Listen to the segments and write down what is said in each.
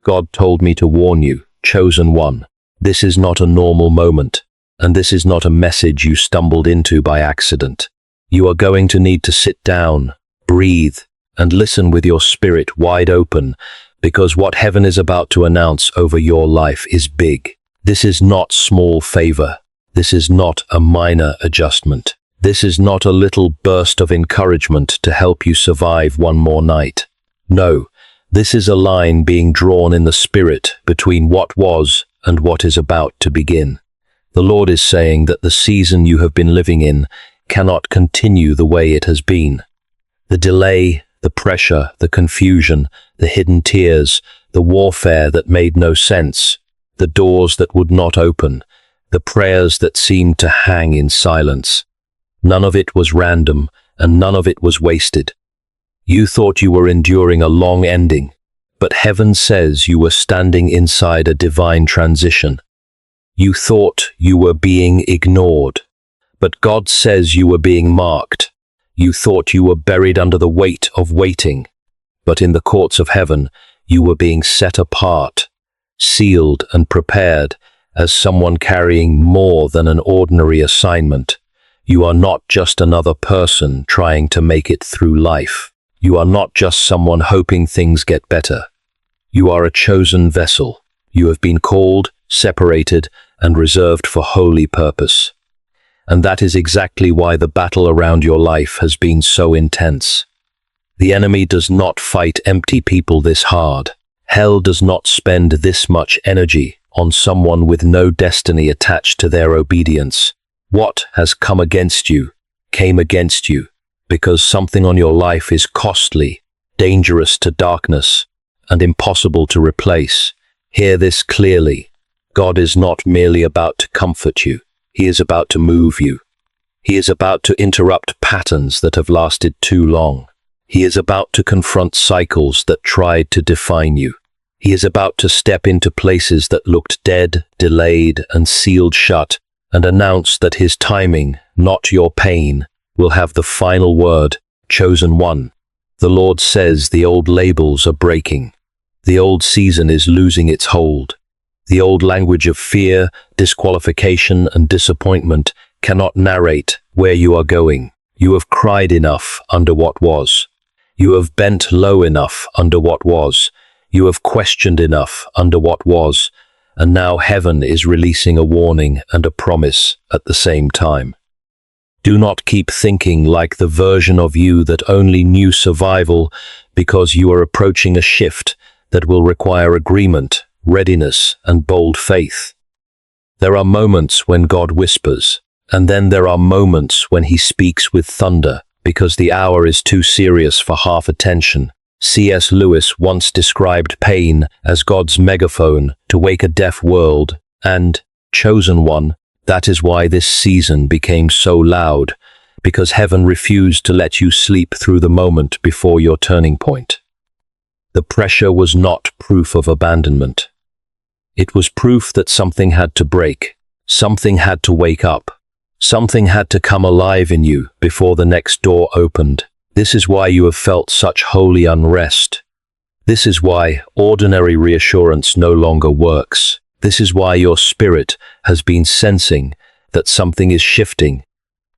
God told me to warn you, chosen one. This is not a normal moment, and this is not a message you stumbled into by accident. You are going to need to sit down, breathe, and listen with your spirit wide open, because what heaven is about to announce over your life is big. This is not small favor. This is not a minor adjustment. This is not a little burst of encouragement to help you survive one more night. No, this is a line being drawn in the spirit between what was and what is about to begin. The Lord is saying that the season you have been living in cannot continue the way it has been. The delay, the pressure, the confusion, the hidden tears, the warfare that made no sense, the doors that would not open, the prayers that seemed to hang in silence. None of it was random, and none of it was wasted. You thought you were enduring a long ending, but heaven says you were standing inside a divine transition. You thought you were being ignored, but God says you were being marked. You thought you were buried under the weight of waiting, but in the courts of heaven, you were being set apart, sealed and prepared as someone carrying more than an ordinary assignment. You are not just another person trying to make it through life. You are not just someone hoping things get better. You are a chosen vessel. You have been called, separated, and reserved for holy purpose. And that is exactly why the battle around your life has been so intense. The enemy does not fight empty people this hard. Hell does not spend this much energy on someone with no destiny attached to their obedience. What has come against you came against you because something on your life is costly, dangerous to darkness, and impossible to replace. Hear this clearly. God is not merely about to comfort you. He is about to move you. He is about to interrupt patterns that have lasted too long. He is about to confront cycles that tried to define you. He is about to step into places that looked dead, delayed, and sealed shut, and announce that his timing, not your pain, will have the final word, chosen one. The Lord says the old labels are breaking. The old season is losing its hold. The old language of fear, disqualification, and disappointment cannot narrate where you are going. You have cried enough under what was. You have bent low enough under what was. You have questioned enough under what was. And now heaven is releasing a warning and a promise at the same time. Do not keep thinking like the version of you that only knew survival, because you are approaching a shift that will require agreement, readiness, and bold faith. There are moments when God whispers, and then there are moments when he speaks with thunder, because the hour is too serious for half attention. C.S. Lewis once described pain as God's megaphone to wake a deaf world, and, chosen one, that is why this season became so loud, because heaven refused to let you sleep through the moment before your turning point. The pressure was not proof of abandonment. It was proof that something had to break, something had to wake up, something had to come alive in you before the next door opened. This is why you have felt such holy unrest. This is why ordinary reassurance no longer works. This is why your spirit has been sensing that something is shifting.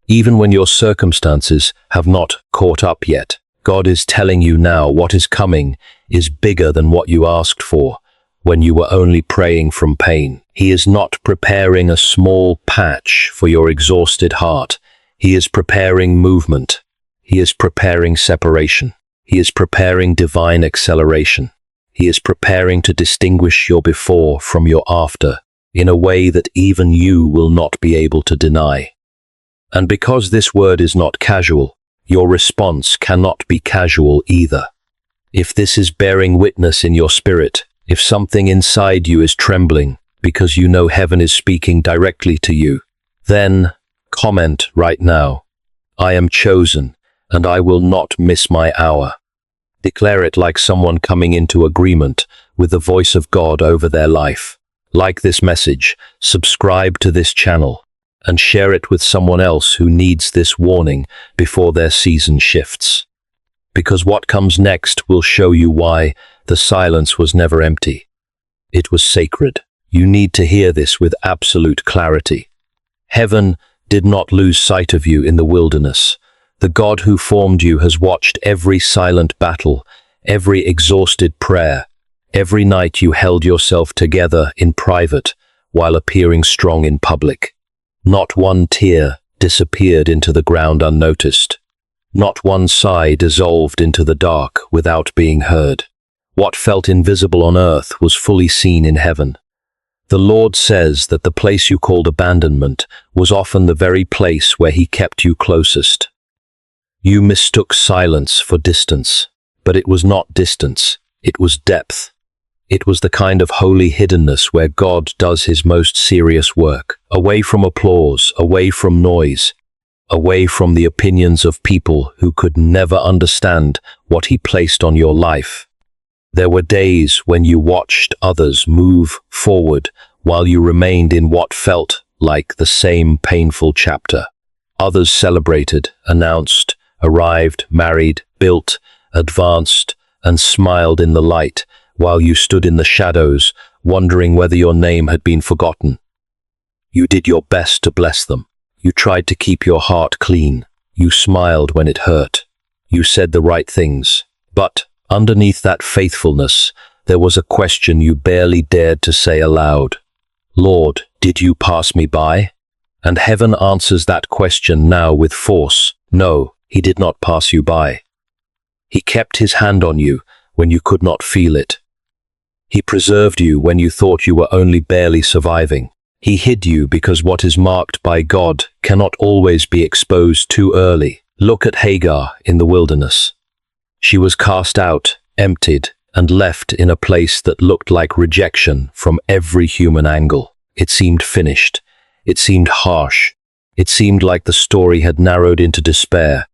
Even when your circumstances have not caught up yet, God is telling you now what is coming is bigger than what you asked for when you were only praying from pain. He is not preparing a small patch for your exhausted heart. He is preparing movement. He is preparing separation. He is preparing divine acceleration. He is preparing to distinguish your before from your after in a way that even you will not be able to deny. And because this word is not casual, your response cannot be casual either. If this is bearing witness in your spirit, if something inside you is trembling because you know heaven is speaking directly to you, then comment right now, I am chosen and I will not miss my hour. Declare it like someone coming into agreement with the voice of God over their life. Like this message, subscribe to this channel, and share it with someone else who needs this warning before their season shifts. Because what comes next will show you why the silence was never empty. It was sacred. You need to hear this with absolute clarity. Heaven did not lose sight of you in the wilderness. The God who formed you has watched every silent battle, every exhausted prayer, every night you held yourself together in private while appearing strong in public. Not one tear disappeared into the ground unnoticed. Not one sigh dissolved into the dark without being heard. What felt invisible on earth was fully seen in heaven. The Lord says that the place you called abandonment was often the very place where He kept you closest. You mistook silence for distance, but it was not distance, it was depth. It was the kind of holy hiddenness where God does His most serious work, away from applause, away from noise, away from the opinions of people who could never understand what He placed on your life. There were days when you watched others move forward while you remained in what felt like the same painful chapter. Others celebrated, announced, arrived, married, built, advanced, and smiled in the light, while you stood in the shadows, wondering whether your name had been forgotten. You did your best to bless them. You tried to keep your heart clean. You smiled when it hurt. You said the right things. But underneath that faithfulness, there was a question you barely dared to say aloud. Lord, did you pass me by? And heaven answers that question now with force. No, He did not pass you by. He kept His hand on you when you could not feel it. He preserved you when you thought you were only barely surviving. He hid you because what is marked by God cannot always be exposed too early. Look at Hagar in the wilderness. She was cast out, emptied, and left in a place that looked like rejection from every human angle. It seemed finished. It seemed harsh. It seemed like the story had narrowed into despair.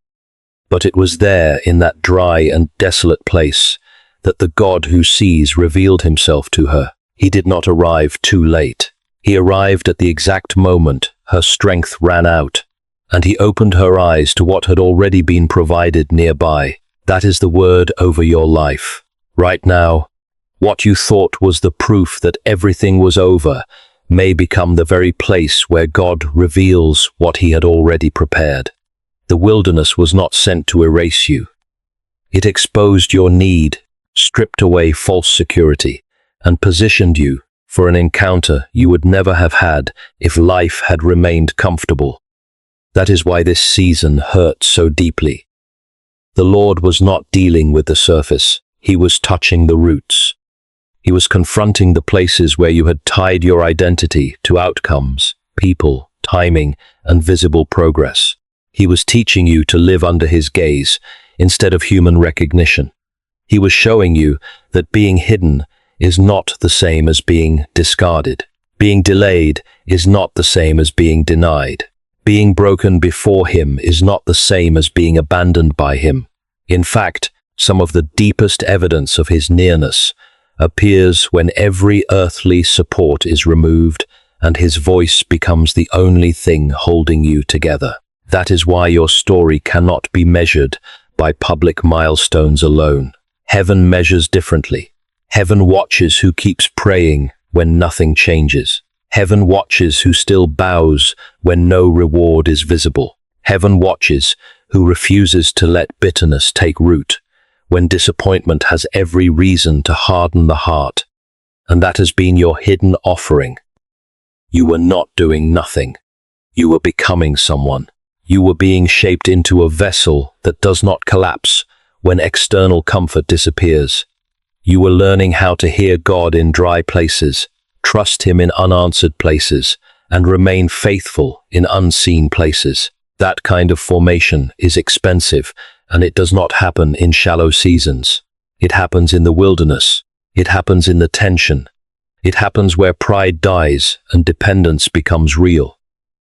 But it was there, in that dry and desolate place, that the God who sees revealed Himself to her. He did not arrive too late. He arrived at the exact moment her strength ran out, and He opened her eyes to what had already been provided nearby. That is the word over your life. Right now, what you thought was the proof that everything was over may become the very place where God reveals what He had already prepared. The wilderness was not sent to erase you. It exposed your need, stripped away false security, and positioned you for an encounter you would never have had if life had remained comfortable. That is why this season hurt so deeply. The Lord was not dealing with the surface. He was touching the roots. He was confronting the places where you had tied your identity to outcomes, people, timing, and visible progress. He was teaching you to live under His gaze instead of human recognition. He was showing you that being hidden is not the same as being discarded. Being delayed is not the same as being denied. Being broken before Him is not the same as being abandoned by Him. In fact, some of the deepest evidence of His nearness appears when every earthly support is removed and His voice becomes the only thing holding you together. That is why your story cannot be measured by public milestones alone. Heaven measures differently. Heaven watches who keeps praying when nothing changes. Heaven watches who still bows when no reward is visible. Heaven watches who refuses to let bitterness take root when disappointment has every reason to harden the heart. And that has been your hidden offering. You were not doing nothing. You were becoming someone. You were being shaped into a vessel that does not collapse when external comfort disappears. You were learning how to hear God in dry places, trust Him in unanswered places, and remain faithful in unseen places. That kind of formation is expensive, and it does not happen in shallow seasons. It happens in the wilderness. It happens in the tension. It happens where pride dies and dependence becomes real.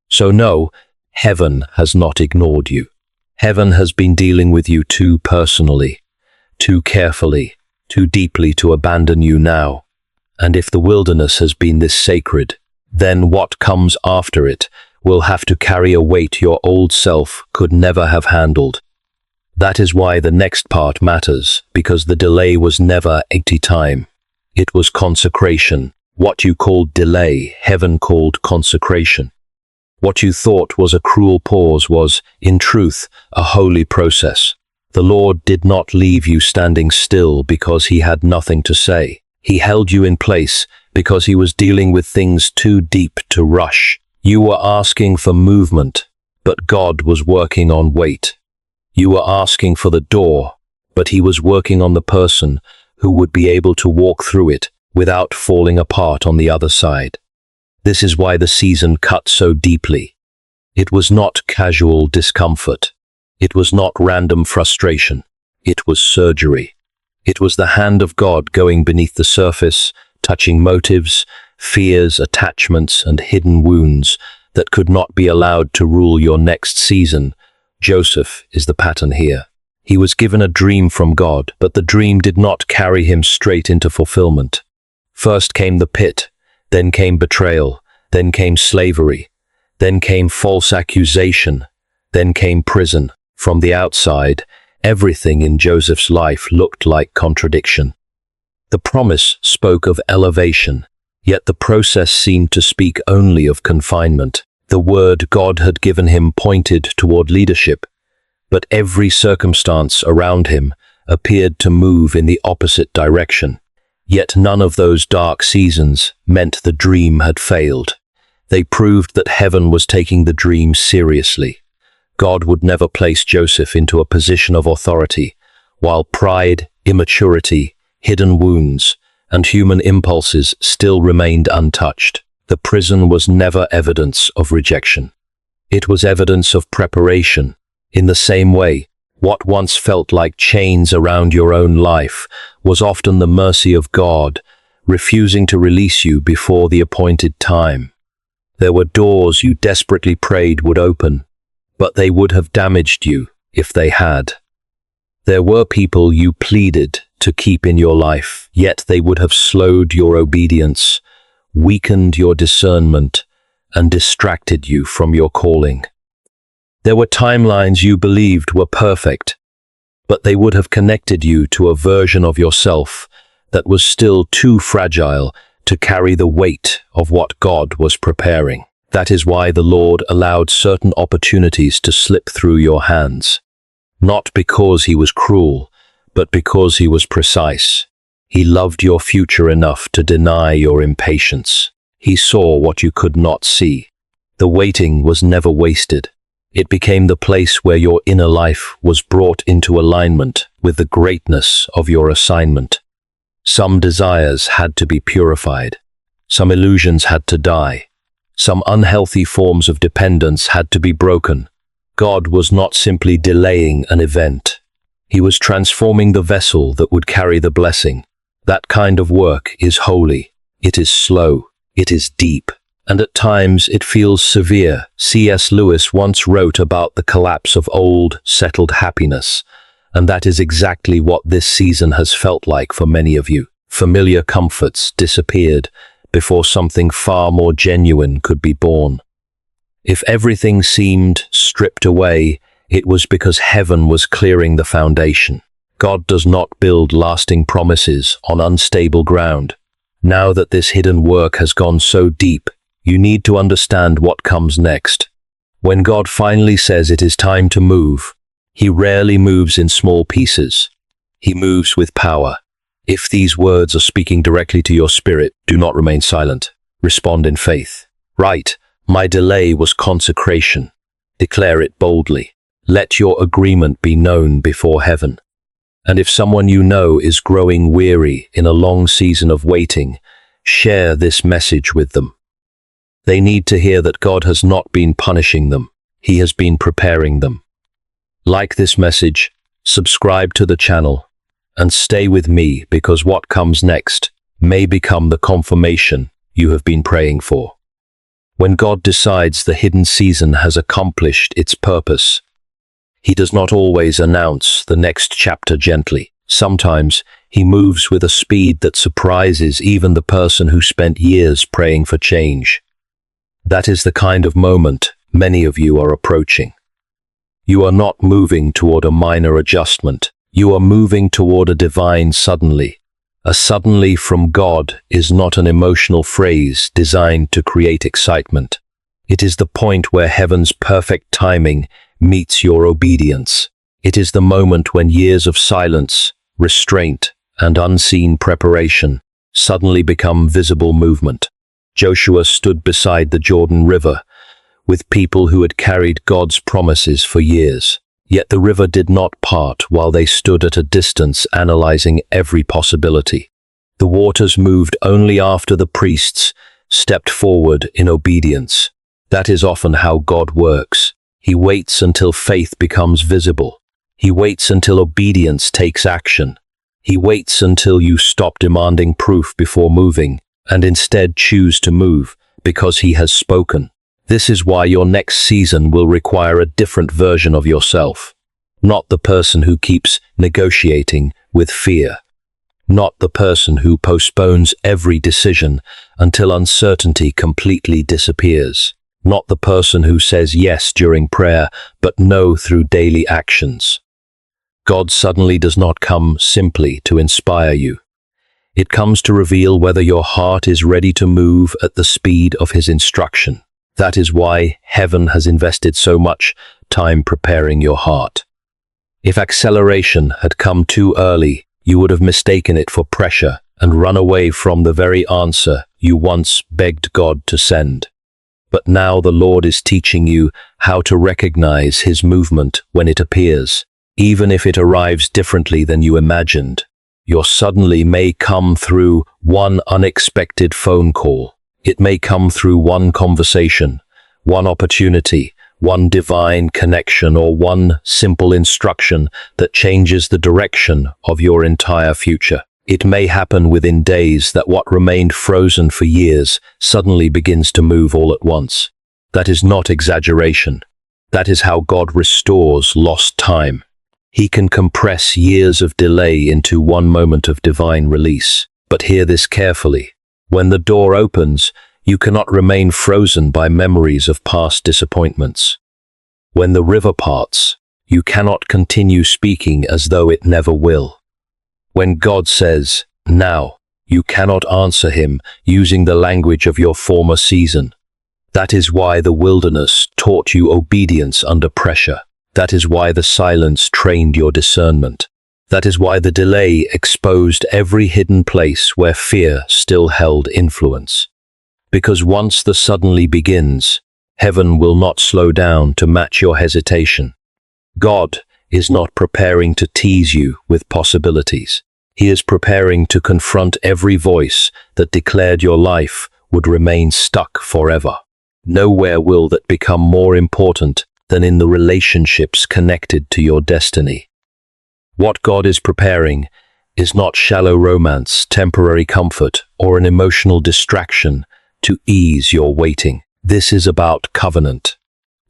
So no, heaven has not ignored you. Heaven has been dealing with you too personally, too carefully, too deeply to abandon you now. And if the wilderness has been this sacred, then what comes after it will have to carry a weight your old self could never have handled. That is why the next part matters, because the delay was never empty time. It was consecration. What you called delay, heaven called consecration. What you thought was a cruel pause was, in truth, a holy process. The Lord did not leave you standing still because he had nothing to say. He held you in place because he was dealing with things too deep to rush. You were asking for movement, but God was working on weight. You were asking for the door, but he was working on the person who would be able to walk through it without falling apart on the other side. This is why the season cut so deeply. It was not casual discomfort. It was not random frustration. It was surgery. It was the hand of God going beneath the surface, touching motives, fears, attachments, and hidden wounds that could not be allowed to rule your next season. Joseph is the pattern here. He was given a dream from God, but the dream did not carry him straight into fulfillment. First came the pit, then came betrayal, then came slavery, then came false accusation, then came prison. From the outside, everything in Joseph's life looked like contradiction. The promise spoke of elevation, yet the process seemed to speak only of confinement. The word God had given him pointed toward leadership, but every circumstance around him appeared to move in the opposite direction. Yet none of those dark seasons meant the dream had failed. They proved that heaven was taking the dream seriously. God would never place Joseph into a position of authority, while pride, immaturity, hidden wounds, and human impulses still remained untouched. The prison was never evidence of rejection. It was evidence of preparation. In the same way, what once felt like chains around your own life was often the mercy of God, refusing to release you before the appointed time. There were doors you desperately prayed would open, but they would have damaged you if they had. There were people you pleaded to keep in your life, yet they would have slowed your obedience, weakened your discernment, and distracted you from your calling. There were timelines you believed were perfect, but they would have connected you to a version of yourself that was still too fragile to carry the weight of what God was preparing. That is why the Lord allowed certain opportunities to slip through your hands. Not because he was cruel, but because he was precise. He loved your future enough to deny your impatience. He saw what you could not see. The waiting was never wasted. It became the place where your inner life was brought into alignment with the greatness of your assignment. Some desires had to be purified. Some illusions had to die. Some unhealthy forms of dependence had to be broken. God was not simply delaying an event. He was transforming the vessel that would carry the blessing. That kind of work is holy. It is slow. It is deep. And at times it feels severe. C.S. Lewis once wrote about the collapse of old, settled happiness, and that is exactly what this season has felt like for many of you. Familiar comforts disappeared before something far more genuine could be born. If everything seemed stripped away, it was because heaven was clearing the foundation. God does not build lasting promises on unstable ground. Now that this hidden work has gone so deep, you need to understand what comes next. When God finally says it is time to move, he rarely moves in small pieces. He moves with power. If these words are speaking directly to your spirit, do not remain silent. Respond in faith. Write, "My delay was consecration." Declare it boldly. Let your agreement be known before heaven. And if someone you know is growing weary in a long season of waiting, share this message with them. They need to hear that God has not been punishing them. He has been preparing them. Like this message, subscribe to the channel, and stay with me because what comes next may become the confirmation you have been praying for. When God decides the hidden season has accomplished its purpose, he does not always announce the next chapter gently. Sometimes he moves with a speed that surprises even the person who spent years praying for change. That is the kind of moment many of you are approaching. You are not moving toward a minor adjustment. You are moving toward a divine suddenly, A suddenly from God is not an emotional phrase designed to create excitement. It is the point where heaven's perfect timing meets your obedience. It is the moment when years of silence, restraint, and unseen preparation suddenly become visible movement. Joshua stood beside the Jordan River with people who had carried God's promises for years. Yet the river did not part while they stood at a distance analyzing every possibility. The waters moved only after the priests stepped forward in obedience. That is often how God works. He waits until faith becomes visible. He waits until obedience takes action. He waits until you stop demanding proof before moving and instead choose to move because He has spoken. This is why your next season will require a different version of yourself. Not the person who keeps negotiating with fear. Not the person who postpones every decision until uncertainty completely disappears. Not the person who says yes during prayer but no through daily actions. God suddenly does not come simply to inspire you. It comes to reveal whether your heart is ready to move at the speed of His instruction. That is why heaven has invested so much time preparing your heart. If acceleration had come too early, you would have mistaken it for pressure and run away from the very answer you once begged God to send. But now the Lord is teaching you how to recognize His movement when it appears, even if it arrives differently than you imagined. Your suddenly may come through one unexpected phone call. It may come through one conversation, one opportunity, one divine connection, or one simple instruction that changes the direction of your entire future. It may happen within days that what remained frozen for years suddenly begins to move all at once. That is not exaggeration. That is how God restores lost time. He can compress years of delay into one moment of divine release. But hear this carefully. When the door opens, you cannot remain frozen by memories of past disappointments. When the river parts, you cannot continue speaking as though it never will. When God says, "Now," you cannot answer Him using the language of your former season. That is why the wilderness taught you obedience under pressure. That is why the silence trained your discernment. That is why the delay exposed every hidden place where fear still held influence. Because once the suddenly begins, heaven will not slow down to match your hesitation. God is not preparing to tease you with possibilities. He is preparing to confront every voice that declared your life would remain stuck forever. Nowhere will that become more important than in the relationships connected to your destiny. What God is preparing is not shallow romance, temporary comfort, or an emotional distraction to ease your waiting. This is about covenant.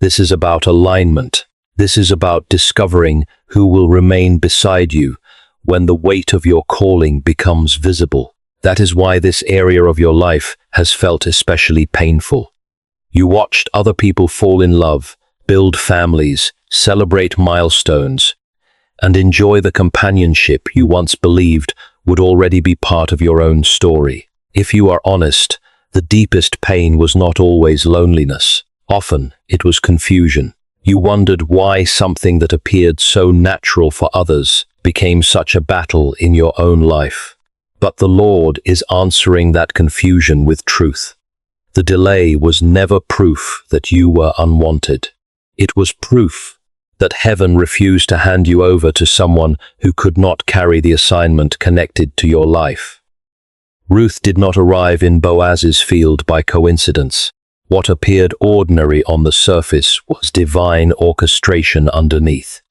This is about alignment. This is about discovering who will remain beside you when the weight of your calling becomes visible. That is why this area of your life has felt especially painful. You watched other people fall in love, build families, celebrate milestones, and enjoy the companionship you once believed would already be part of your own story. If you are honest, the deepest pain was not always loneliness. Often, it was confusion. You wondered why something that appeared so natural for others became such a battle in your own life. But the Lord is answering that confusion with truth. The delay was never proof that you were unwanted. It was proof that heaven refused to hand you over to someone who could not carry the assignment connected to your life. Ruth did not arrive in Boaz's field by coincidence. What appeared ordinary on the surface was divine orchestration underneath.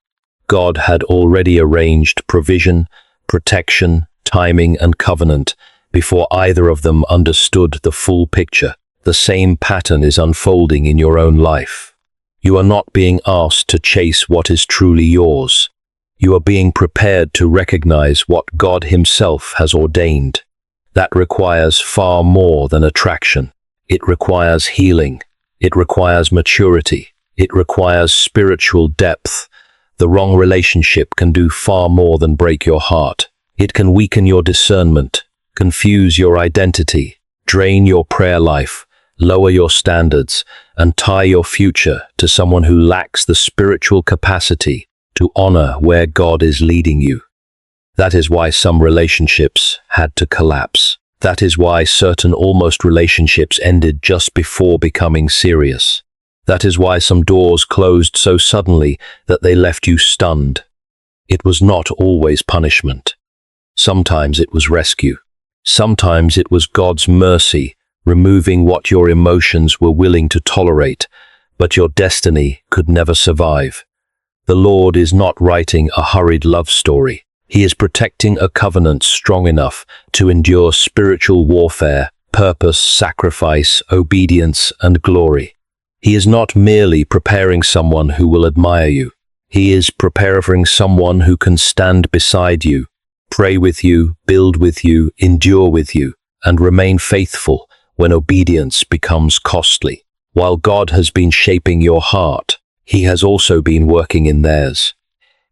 God had already arranged provision, protection, timing, and covenant before either of them understood the full picture. The same pattern is unfolding in your own life. You are not being asked to chase what is truly yours. You are being prepared to recognize what God Himself has ordained. That requires far more than attraction. It requires healing. It requires maturity. It requires spiritual depth. The wrong relationship can do far more than break your heart. It can weaken your discernment, confuse your identity, drain your prayer life, lower your standards, and tie your future to someone who lacks the spiritual capacity to honor where God is leading you. That is why some relationships had to collapse. That is why certain almost relationships ended just before becoming serious. That is why some doors closed so suddenly that they left you stunned. It was not always punishment. Sometimes it was rescue. Sometimes it was God's mercy, removing what your emotions were willing to tolerate, but your destiny could never survive. The Lord is not writing a hurried love story. He is protecting a covenant strong enough to endure spiritual warfare, purpose, sacrifice, obedience, and glory. He is not merely preparing someone who will admire you. He is preparing someone who can stand beside you, pray with you, build with you, endure with you, and remain faithful when obedience becomes costly. While God has been shaping your heart, He has also been working in theirs.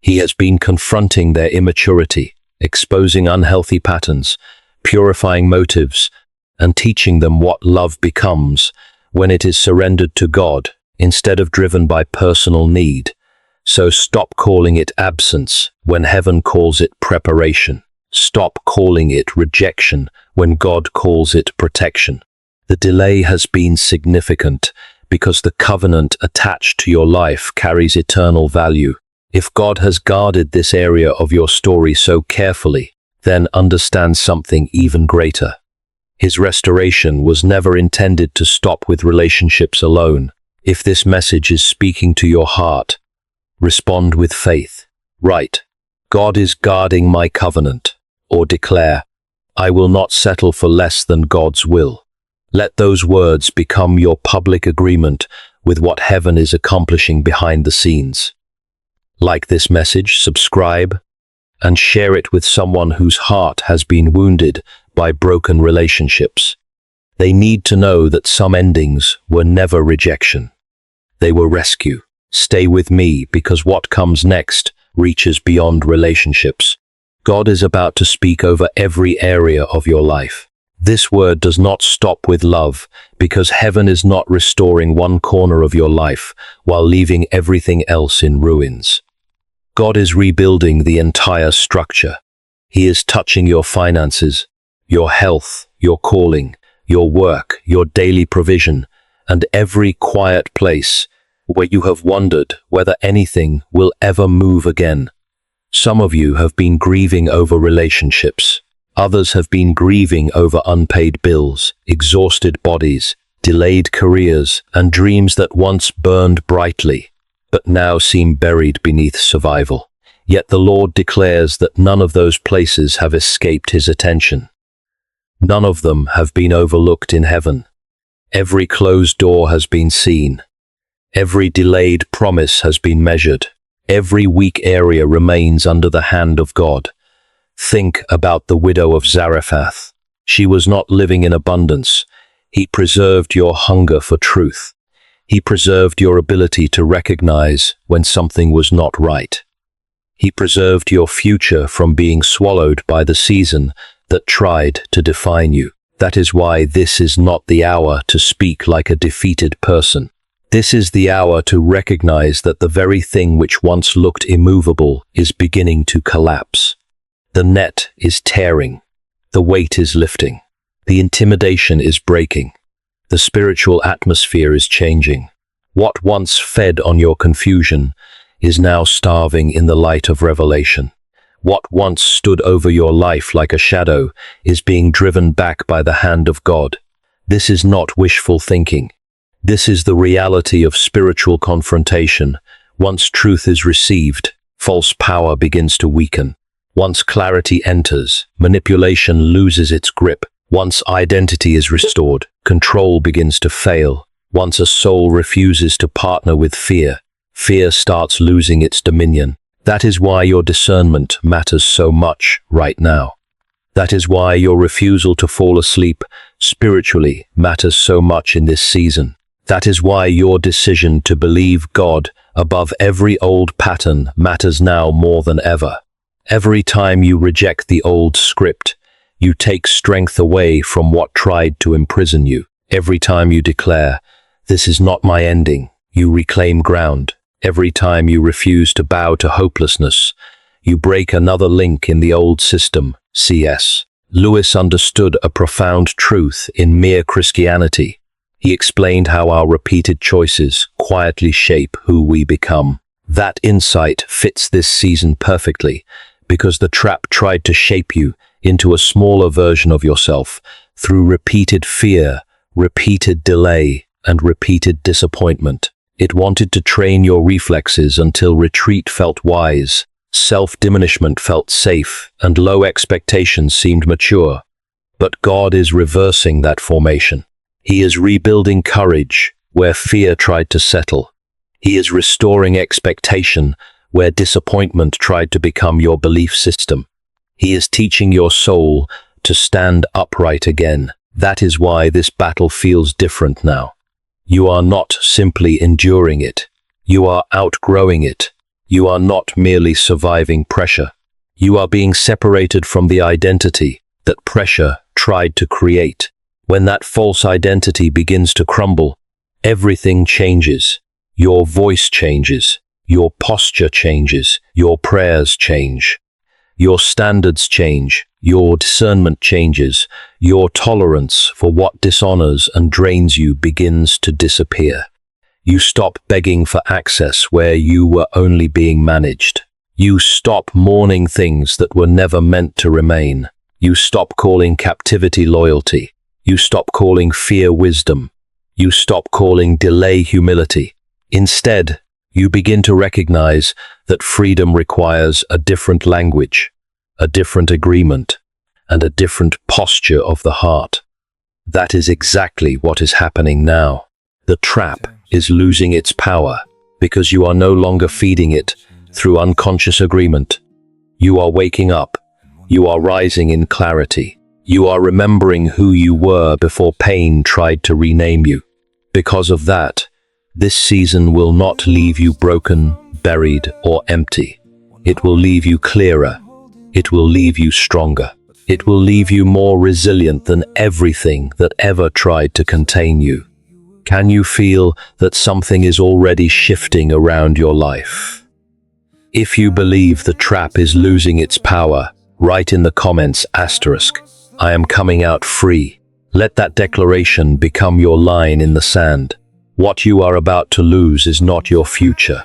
He has been confronting their immaturity, exposing unhealthy patterns, purifying motives, and teaching them what love becomes when it is surrendered to God instead of driven by personal need. So stop calling it absence when heaven calls it preparation. Stop calling it rejection when God calls it protection. The delay has been significant because the covenant attached to your life carries eternal value. If God has guarded this area of your story so carefully, then understand something even greater. His restoration was never intended to stop with relationships alone. If this message is speaking to your heart, respond with faith. Write, God is guarding my covenant, or declare, I will not settle for less than God's will. Let those words become your public agreement with what heaven is accomplishing behind the scenes. Like this message, subscribe, and share it with someone whose heart has been wounded by broken relationships. They need to know that some endings were never rejection. They were rescue. Stay with me because what comes next reaches beyond relationships. God is about to speak over every area of your life. This word does not stop with love because heaven is not restoring one corner of your life while leaving everything else in ruins. God is rebuilding the entire structure. He is touching your finances, your health, your calling, your work, your daily provision, and every quiet place where you have wondered whether anything will ever move again. Some of you have been grieving over relationships. Others have been grieving over unpaid bills, exhausted bodies, delayed careers, and dreams that once burned brightly, but now seem buried beneath survival. Yet the Lord declares that none of those places have escaped His attention. None of them have been overlooked in heaven. Every closed door has been seen. Every delayed promise has been measured. Every weak area remains under the hand of God. Think about the widow of Zarephath. She was not living in abundance. He preserved your hunger for truth. He preserved your ability to recognize when something was not right. He preserved your future from being swallowed by the season that tried to define you. That is why this is not the hour to speak like a defeated person. This is the hour to recognize that the very thing which once looked immovable is beginning to collapse. The net is tearing. The weight is lifting. The intimidation is breaking. The spiritual atmosphere is changing. What once fed on your confusion is now starving in the light of revelation. What once stood over your life like a shadow is being driven back by the hand of God. This is not wishful thinking. This is the reality of spiritual confrontation. Once truth is received, false power begins to weaken. Once clarity enters, manipulation loses its grip. Once identity is restored, control begins to fail. Once a soul refuses to partner with fear, fear starts losing its dominion. That is why your discernment matters so much right now. That is why your refusal to fall asleep spiritually matters so much in this season. That is why your decision to believe God above every old pattern matters now more than ever. Every time you reject the old script, you take strength away from what tried to imprison you. Every time you declare, "This is not my ending," you reclaim ground. Every time you refuse to bow to hopelessness, you break another link in the old system. C.S. Lewis understood a profound truth in Mere Christianity. He explained how our repeated choices quietly shape who we become. That insight fits this season perfectly, because the trap tried to shape you into a smaller version of yourself through repeated fear, repeated delay, and repeated disappointment. It wanted to train your reflexes until retreat felt wise, self-diminishment felt safe, and low expectations seemed mature. But God is reversing that formation. He is rebuilding courage where fear tried to settle. He is restoring expectation where disappointment tried to become your belief system. He is teaching your soul to stand upright again. That is why this battle feels different now. You are not simply enduring it. You are outgrowing it. You are not merely surviving pressure. You are being separated from the identity that pressure tried to create. When that false identity begins to crumble, everything changes. Your voice changes. Your posture changes. Your prayers change. Your standards change. Your discernment changes. Your tolerance for what dishonors and drains you begins to disappear. You stop begging for access where you were only being managed. You stop mourning things that were never meant to remain. You stop calling captivity loyalty. You stop calling fear wisdom. You stop calling delay humility. Instead, you begin to recognize that freedom requires a different language, a different agreement, and a different posture of the heart. That is exactly what is happening now. The trap is losing its power because you are no longer feeding it through unconscious agreement. You are waking up. You are rising in clarity. You are remembering who you were before pain tried to rename you. Because of that, this season will not leave you broken, buried, or empty. It will leave you clearer. It will leave you stronger. It will leave you more resilient than everything that ever tried to contain you. Can you feel that something is already shifting around your life? If you believe the trap is losing its power, write in the comments asterisk, "I am coming out free." Let that declaration become your line in the sand. What you are about to lose is not your future.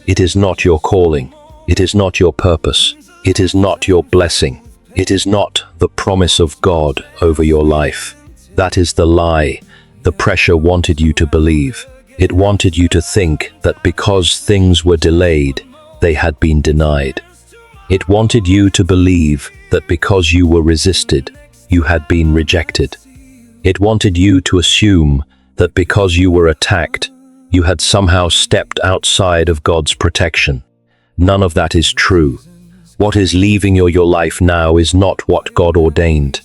It is not your calling. It is not your purpose. It is not your blessing. It is not the promise of God over your life. That is the lie the pressure wanted you to believe. It wanted you to think that because things were delayed, they had been denied. It wanted you to believe that because you were resisted, you had been rejected. It wanted you to assume that because you were attacked, you had somehow stepped outside of God's protection. None of that is true. What is leaving your life now is not what God ordained.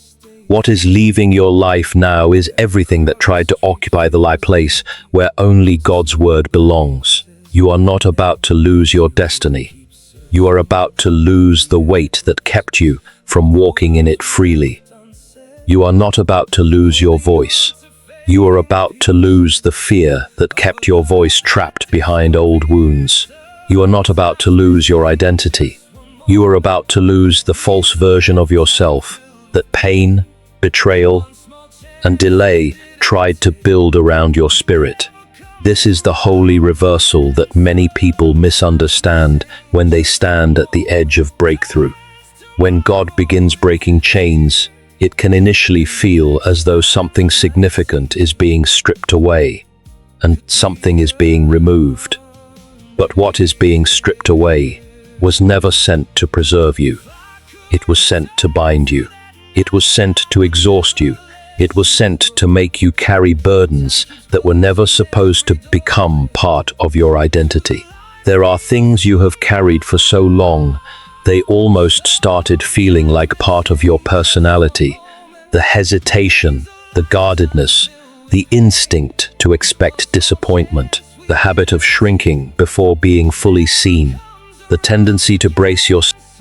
What is leaving your life now is everything that tried to occupy the place where only God's word belongs. You are not about to lose your destiny. You are about to lose the weight that kept you from walking in it freely. You are not about to lose your voice. You are about to lose the fear that kept your voice trapped behind old wounds. You are not about to lose your identity. You are about to lose the false version of yourself that pain, betrayal, and delay tried to build around your spirit. This is the holy reversal that many people misunderstand when they stand at the edge of breakthrough. When God begins breaking chains, it can initially feel as though something significant is being stripped away and something is being removed. But what is being stripped away was never sent to preserve you. It was sent to bind you. It was sent to exhaust you. It was sent to make you carry burdens that were never supposed to become part of your identity. There are things you have carried for so long, they almost started feeling like part of your personality. The hesitation, the guardedness, the instinct to expect disappointment, the habit of shrinking before being fully seen, the tendency to brace yourself